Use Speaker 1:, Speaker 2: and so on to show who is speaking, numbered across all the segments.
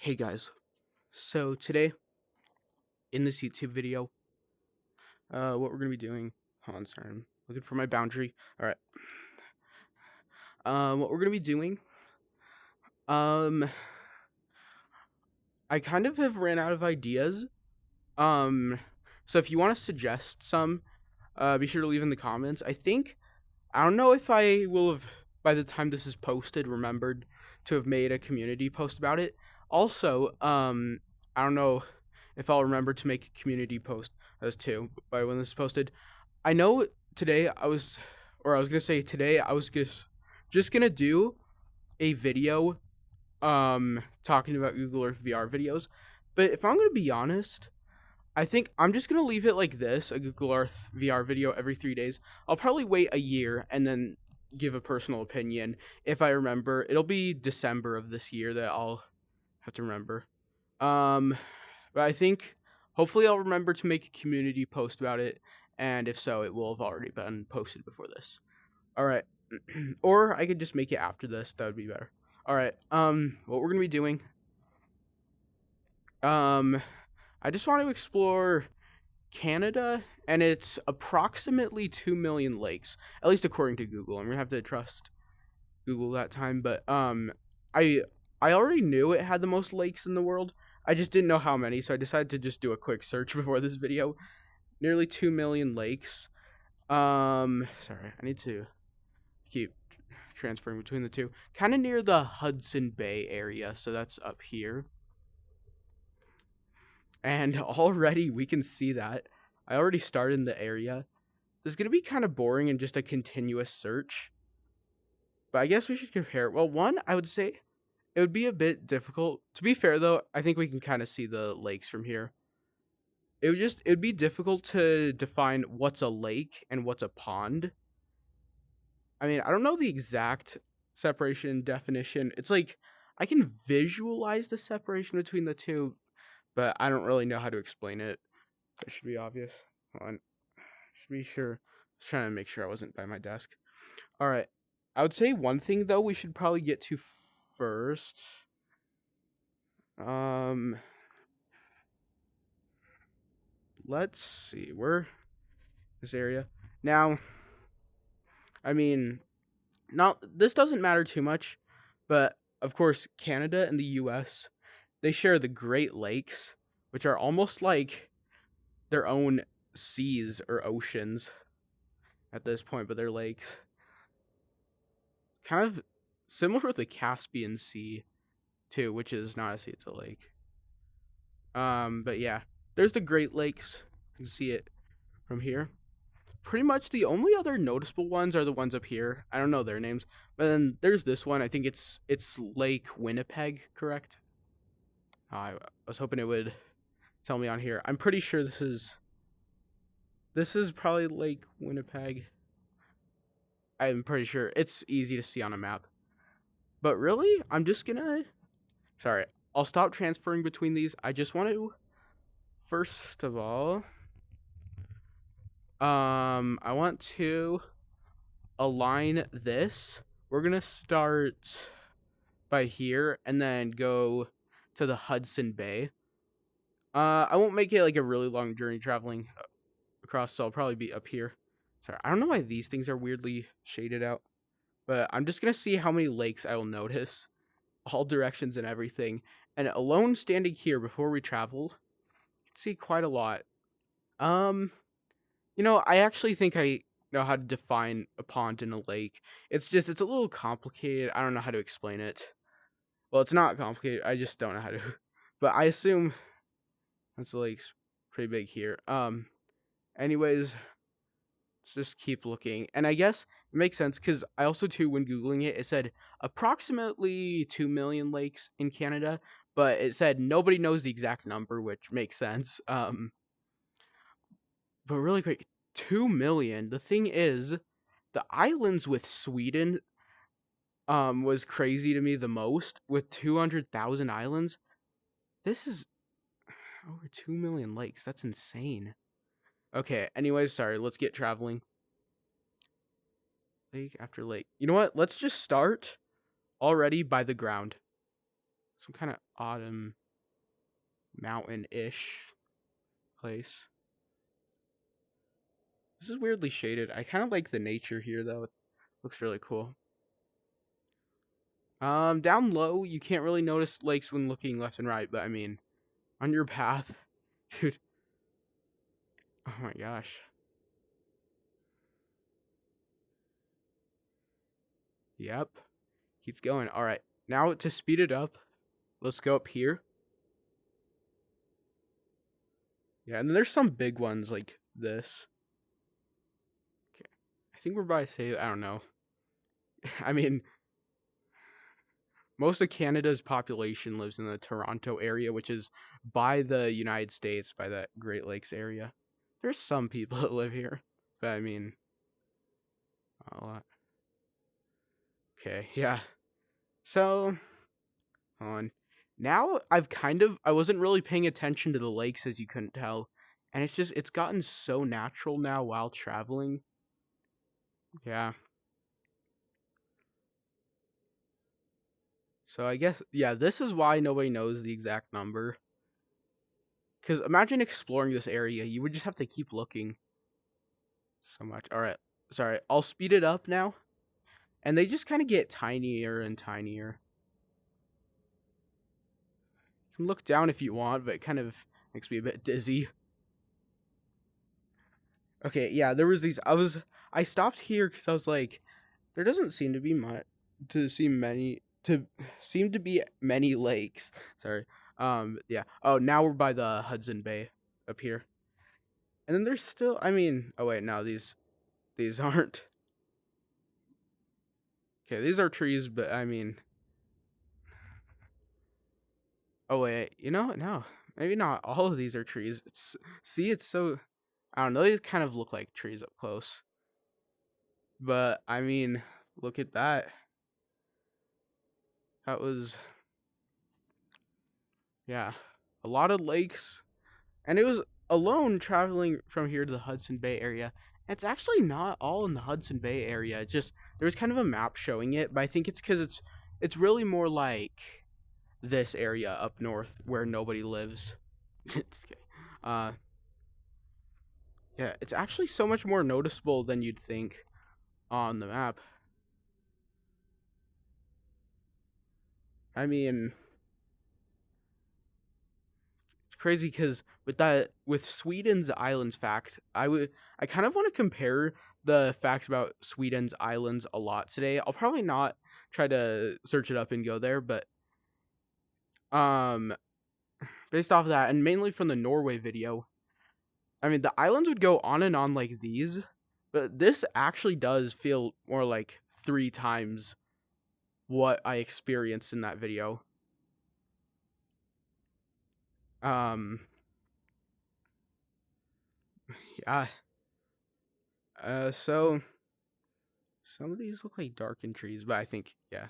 Speaker 1: Hey guys, so today in this YouTube video, what we're gonna be doing, hold on, sorry, I'm looking for my boundary. All right, what we're gonna be doing, um, I kind of have ran out of ideas. Um, so if you want to suggest some, be sure to leave in the comments. I don't know if I will have, by the time this is posted, remembered to have made a community post about it. Also, I don't know if I'll remember to make a community post as too by when this is posted. I know today I was gonna say today I was just gonna do a video, talking about Google Earth VR videos. But if I'm gonna be honest, I think I'm just gonna leave it like this: a Google Earth VR video every 3 days. I'll probably wait a year and then give a personal opinion if I remember. It'll be December of this year that I'll have to remember. Um, but I think hopefully I'll remember to make a community post about it, and if so, it will have already been posted before this. All right, or I could just make it after this. That would be better. All right. What we're gonna be doing? Um, I just want to explore Canada, and it's approximately 2 million lakes, at least according to Google. I'm gonna have to trust Google that time, but I I already knew it had the most lakes in the world. I just didn't know how many, so I decided to just do a quick search before this video. Nearly 2 million lakes. Sorry, I need to keep transferring between the two. Kind of near the Hudson Bay area, so that's up here. And already we can see that. I already started in the area. This is going to be kind of boring and just a continuous search. But I guess we should compare. Well, one, I would say it would be a bit difficult. To be fair, though, I think we can kind of see the lakes from here. It'd be difficult to define what's a lake and what's a pond. I mean, I don't know the exact separation definition. It's like I can visualize the separation between the two, but I don't really know how to explain it. That should be obvious. Hold on. Should be sure. I was trying to make sure I wasn't by my desk. All right. I would say one thing though we should probably get to first. Um let's see. Where this area. Now, I mean, not this doesn't matter too much, but of course Canada and the US, they share the Great Lakes, which are almost like their own seas or oceans at this point, but they're lakes. Kind of similar with the Caspian Sea too, which is not a sea, it's a lake. But yeah, there's the Great Lakes. You can see it from here. Pretty much the only other noticeable ones are the ones up here. I don't know their names, but then there's this one. I think it's Lake Winnipeg, correct? I was hoping it would tell me on here. I'm pretty sure this is probably Lake Winnipeg. I'm pretty sure it's easy to see on a map. But really, I'm just gonna. Sorry, I'll stop transferring between these. I just want to, first of all, I want to align this. We're gonna start by here and then go to the Hudson Bay. I won't make it like a really long journey traveling across, so I'll probably be up here. Sorry, I don't know why these things are weirdly shaded out, but I'm just gonna see how many lakes I will notice, all directions and everything. And alone standing here before we travel, you can see quite a lot. I actually think I know how to define a pond and a lake. It's a little complicated. I don't know how to explain it. Well, it's not complicated. I just don't know how to. But I assume that's the lake's pretty big here. Anyways, let's just keep looking. And I guess it makes sense because I also too, when googling it, it said approximately 2 million lakes in Canada, but it said nobody knows the exact number, which makes sense. But really quick, 2 million. The thing is, the islands with Sweden was crazy to me the most, with 200,000 islands. This is over 2 million lakes. That's insane. Okay, anyways, sorry, let's get traveling. Lake after lake. You know what? Let's just start already by the ground. some kind of autumn mountain-ish place. This is weirdly shaded. I kind of like the nature here though. It looks really cool. Down low, you can't really notice lakes when looking left and right, but I mean, on your path, dude. Oh my gosh. Yep. Keeps going. All right. Now to speed it up, let's go up here. Yeah, and then there's some big ones like this. Okay. I think we're by say I don't know. I mean, most of Canada's population lives in the Toronto area, which is by the United States, by the Great Lakes area. There's some people that live here, but I mean, a lot. Okay, yeah. So, hold on. Now I wasn't really paying attention to the lakes as you couldn't tell. And it's gotten so natural now while traveling. Yeah. So I guess, yeah, this is why nobody knows the exact number. Because imagine exploring this area. You would just have to keep looking so much. All right. Sorry. I'll speed it up now. And they just kind of get tinier and tinier. You can look down if you want, but it kind of makes me a bit dizzy. Okay, yeah, there was these. I stopped here because I was like, there doesn't seem to be much to seem to be many lakes. Sorry. Yeah. Oh, now we're by the Hudson Bay up here, and then there's still. I mean, oh wait, no, these aren't. Okay, these are trees, but I mean, oh wait, no, maybe not all of these are trees. It's so. I don't know. These kind of look like trees up close, but I mean, look at that. That was, yeah, a lot of lakes. And it was alone traveling from here to the Hudson Bay area. It's actually not all in the Hudson Bay area. Just there's kind of a map showing it, but I think it's because it's really more like this area up north where nobody lives. Just kidding. Uh, yeah, it's actually so much more noticeable than you'd think on the map. I mean, it's crazy because with Sweden's islands fact, I kind of want to compare the facts about Sweden's islands a lot today. I'll probably not try to search it up and go there, but um based off of that and mainly from the Norway video, I mean the islands would go on and on like these, but this actually does feel more like 3 times what I experienced in that video. Um yeah. So some of these look like darkened trees, but I think yeah.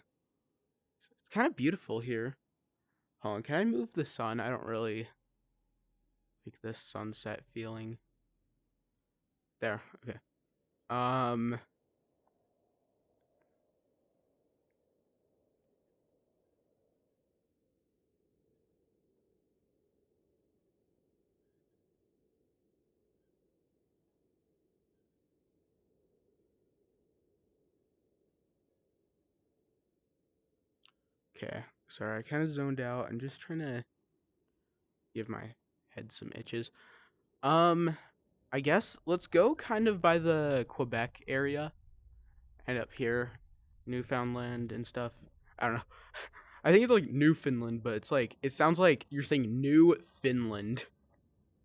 Speaker 1: It's kind of beautiful here. Hold on, can I move the sun? I don't really like this sunset feeling. There, okay. Um, okay. Sorry, I kind of zoned out. I'm just trying to give my head some itches. Um, I guess let's go kind of by the Quebec area and up here, Newfoundland and stuff. I don't know. I think it's like Newfoundland, but it's like it sounds like you're saying New Finland,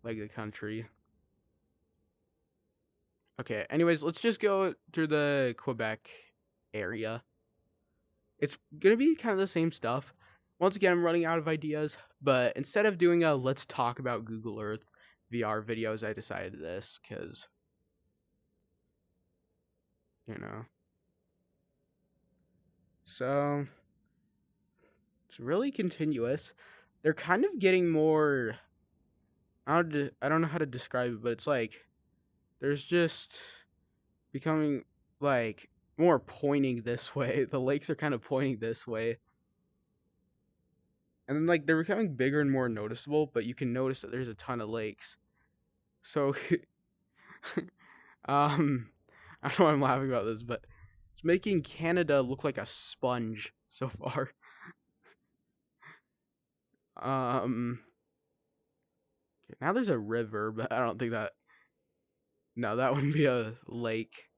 Speaker 1: like the country. Okay. Anyways, let's just go through the Quebec area. It's gonna be kind of the same stuff. Once again, I'm running out of ideas, but instead of doing a let's talk about Google Earth VR videos, I decided this because, you know. So it's really continuous. They're kind of getting more. I don't know how to describe it, but it's like there's just becoming like more pointing this way. The lakes are kind of pointing this way. and then like they're becoming bigger and more noticeable, but you can notice that there's a ton of lakes. So um I don't know why I'm laughing about this, but it's making Canada look like a sponge so far. Um okay, now there's a river, but I don't think that, no, that wouldn't be a lake.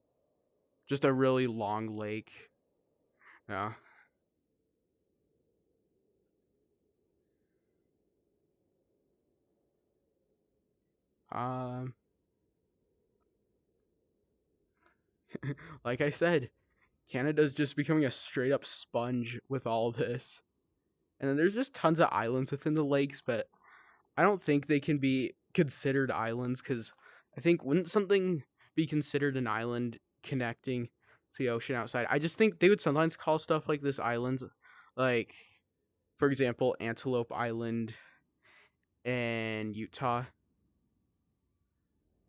Speaker 1: Just a really long lake. Yeah. Um like I said, Canada's just becoming a straight up sponge with all this. And then there's just tons of islands within the lakes, but I don't think they can be considered islands because I think wouldn't something be considered an island connecting to the ocean outside? I just think they would sometimes call stuff like this islands, like for example, Antelope Island and Utah.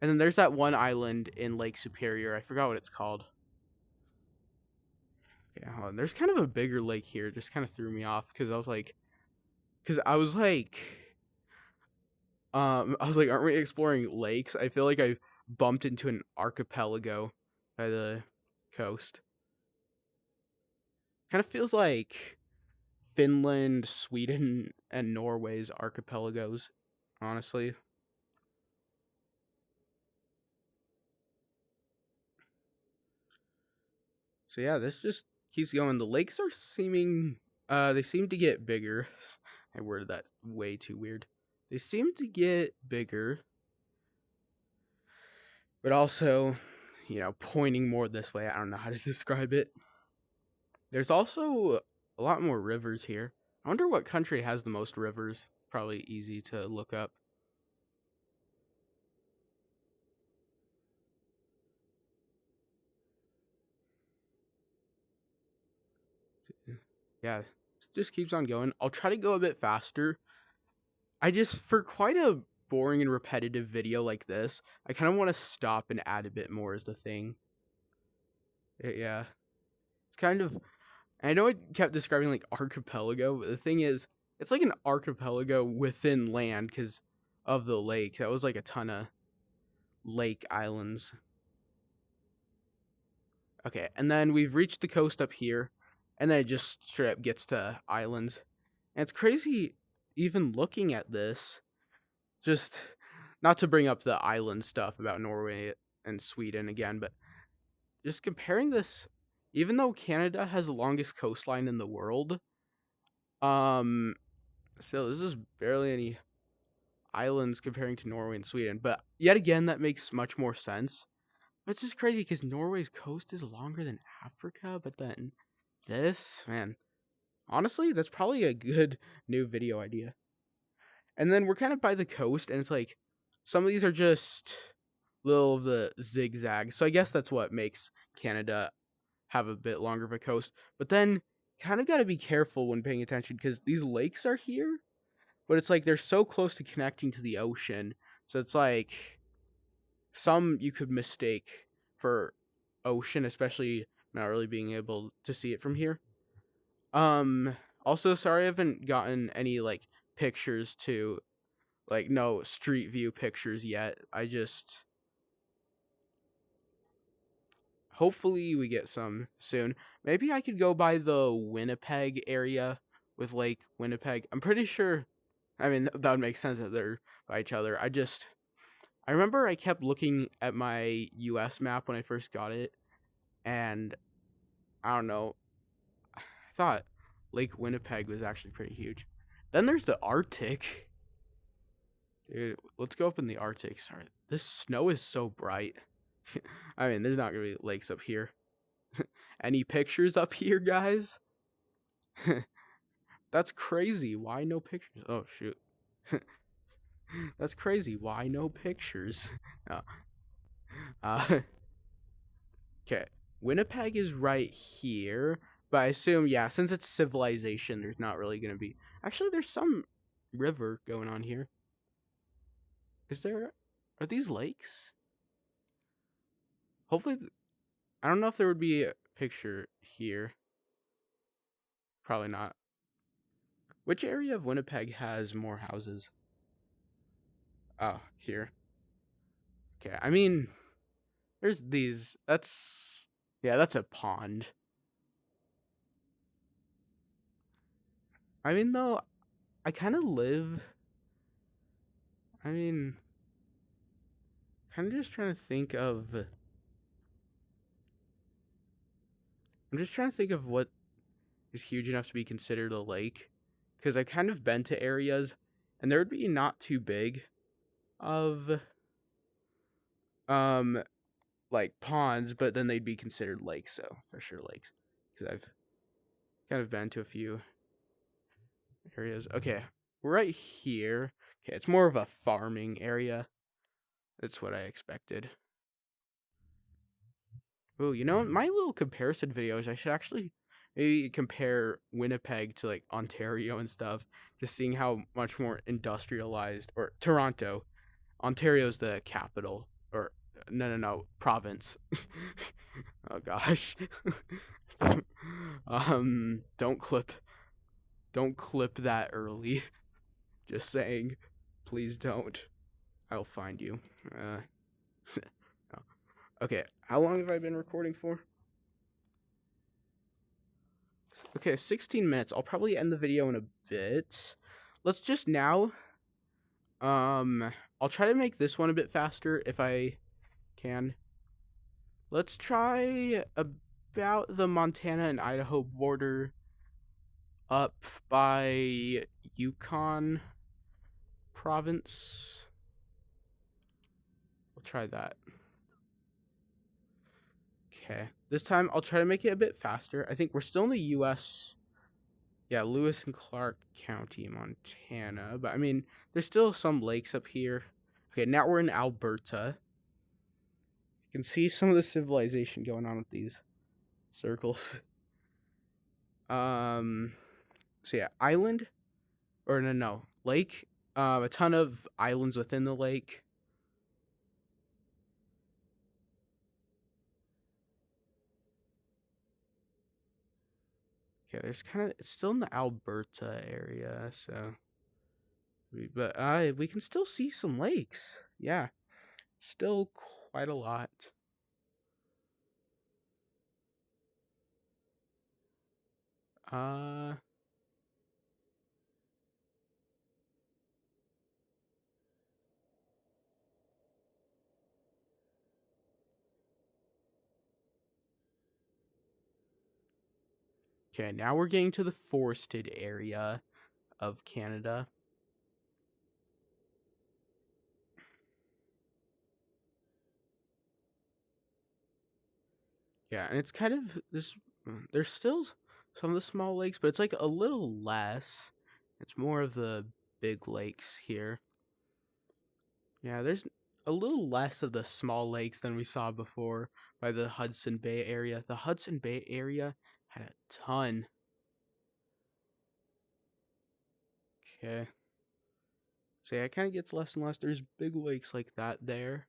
Speaker 1: And then there's that one island in Lake Superior. I forgot what it's called. Okay, hold on. There's kind of a bigger lake here. Just kind of threw me off because I was like, aren't we exploring lakes? I feel like I bumped into an archipelago by the coast. Kind of feels like Finland, Sweden, and Norway's archipelagos, honestly. So yeah, this just keeps going. The lakes are seeming they seem to get bigger. I worded that way too weird. They seem to get bigger, but also, pointing more this way. I don't know how to describe it. There's also a lot more rivers here. I wonder what country has the most rivers. Probably easy to look up. Yeah, it just keeps on going. I'll try to go a bit faster. I just, for quite a boring and repetitive video like this, I kind of want to stop and add a bit more as the thing. Yeah. It's kind of, I know I kept describing like archipelago, but the thing is, it's like an archipelago within land because of the lake. That was like a ton of lake islands. Okay, and then we've reached the coast up here, and then it just straight up gets to islands. And it's crazy even looking at this, just not to bring up the island stuff about Norway and Sweden again, but just comparing this, even though Canada has the longest coastline in the world, um, still, this is barely any islands comparing to Norway and Sweden. But yet again, that makes much more sense. But it's just crazy because Norway's coast is longer than Africa, but then this, man, honestly, that's probably a good new video idea. And then we're kind of by the coast, and it's like some of these are just little of the zigzags. So I guess that's what makes Canada have a bit longer of a coast. But then kind of got to be careful when paying attention because these lakes are here, but it's like they're so close to connecting to the ocean. So it's like some you could mistake for ocean, especially not really being able to see it from here. Also, sorry I haven't gotten any like pictures to, like, no street view pictures yet. I just, hopefully we get some soon. Maybe I could go by the Winnipeg area with Lake Winnipeg. I'm pretty sure, I mean, that would make sense that they're by each other. I remember I kept looking at my US map when I first got it, and I don't know, I thought Lake Winnipeg was actually pretty huge. Then there's the Arctic. Dude, let's go up in the Arctic. Sorry, this snow is so bright. I mean, there's not gonna be lakes up here. Any pictures up here, guys? That's crazy. Why no pictures? Oh shoot. That's crazy. Why no pictures? Uh, uh, okay. Winnipeg is right here, but I assume, yeah, since it's civilization, there's not really gonna be. Actually, there's some river going on here. Is there? Are these lakes? Hopefully, I don't know if there would be a picture here. Probably not. Which area of Winnipeg has more houses? Oh, here. Okay, I mean, there's these. Yeah, that's a pond. I mean, though, I kind of live. I mean, kind of just trying to think of. I'm just trying to think of what is huge enough to be considered a lake, because I kind of been to areas, and there would be not too big of um like ponds, but then they'd be considered lakes, so for sure lakes, because I've kind of been to a few areas. Okay, right here. Okay, it's more of a farming area. That's what I expected. Oh, my little comparison videos, I should actually maybe compare Winnipeg to like Ontario and stuff, just seeing how much more industrialized, or Toronto. Ontario's the capital, or no, province. Oh gosh. Don't clip that early. Just saying, please don't. I'll find you. Uh, okay, how long have I been recording for? Okay, 16 minutes. I'll probably end the video in a bit. Let's just now, I'll try to make this one a bit faster if I can. Let's try about the Montana and Idaho border up by Yukon province. We'll try that. Okay. This time I'll try to make it a bit faster. I think we're still in the US. Yeah, Lewis and Clark County, Montana. But I mean, there's still some lakes up here. Okay, now we're in Alberta. You can see some of the civilization going on with these circles. So yeah, island, or no, lake. A ton of islands within the lake. Okay, there's it's still in the Alberta area, so but we can still see some lakes. Yeah, still quite a lot. Uh okay, now we're getting to the forested area of Canada. Yeah, and it's kind of this. There's still some of the small lakes, but it's like a little less. It's more of the big lakes here. Yeah, there's a little less of the small lakes than we saw before by the Hudson Bay area. The Hudson Bay area had a ton. Okay. So yeah, it kind of gets less and less. There's big lakes like that there.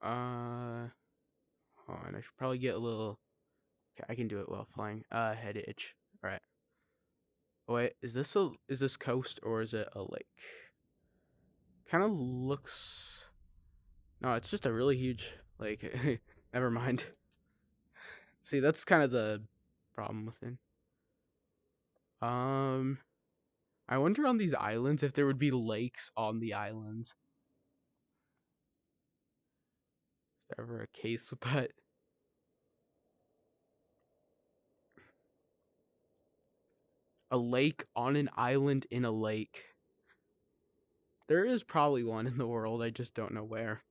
Speaker 1: Oh, and I should probably get a little. Okay, I can do it while flying. Head itch. All right. Oh, wait, is this coast or is it a lake? Kind of looks. No, it's just a really huge lake. Never mind. See, that's kind of the problem with it. I wonder on these islands if there would be lakes on the islands. Is there ever a case with that? A lake on an island in a lake. There is probably one in the world. I just don't know where.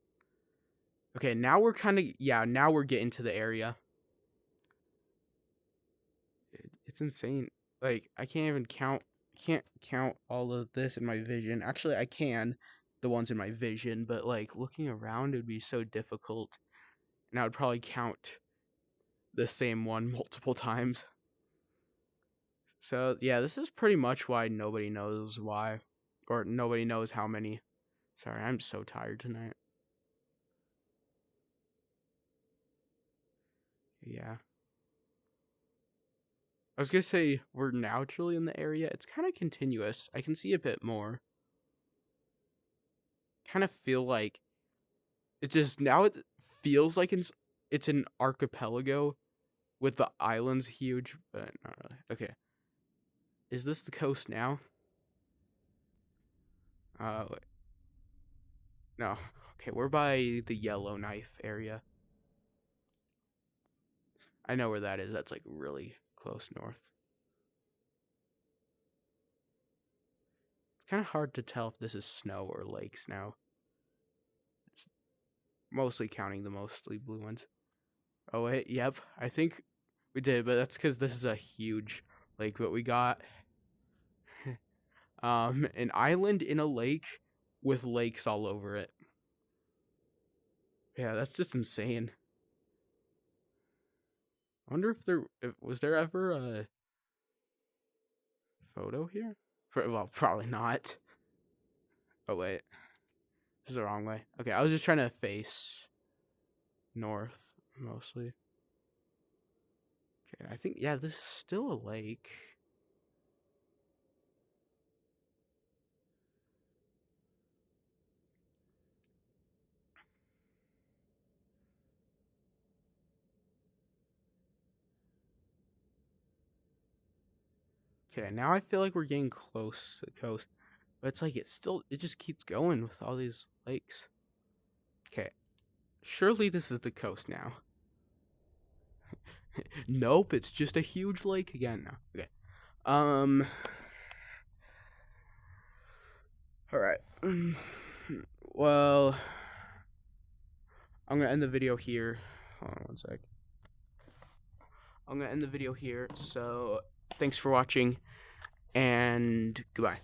Speaker 1: Okay, now we're now we're getting to the area. It's insane. Like, I can't count all of this in my vision. Actually, I can, the ones in my vision, but like looking around, it would be so difficult. And I would probably count the same one multiple times. So, yeah, this is pretty much why nobody knows why. or nobody knows how many. Sorry, I'm so tired tonight. Yeah. I was gonna say we're naturally in the area. It's kind of continuous. I can see a bit more. Kind of feel like it just now it feels like it's an archipelago with the islands huge, but not really. Okay, is this the coast now? Wait, no. Okay, we're by the Yellowknife area. I know where that is. That's like really close north. It's kind of hard to tell if this is snow or lakes now. It's mostly counting the mostly blue ones. Oh wait, yep. I think we did, but that's because this is a huge lake. But we got an island in a lake with lakes all over it. Yeah, that's just insane. I wonder if was there ever a photo here? Well, probably not. Oh wait, this is the wrong way. Okay, I was just trying to face north mostly. Okay, I think yeah, this is still a lake. Okay, now I feel like we're getting close to the coast, but it's like it just keeps going with all these lakes. Okay, surely this is the coast now. Nope, it's just a huge lake again now. Okay. Um. All right. Well, I'm gonna end the video here. Hold on one sec. I'm gonna end the video here. So, thanks for watching, and goodbye.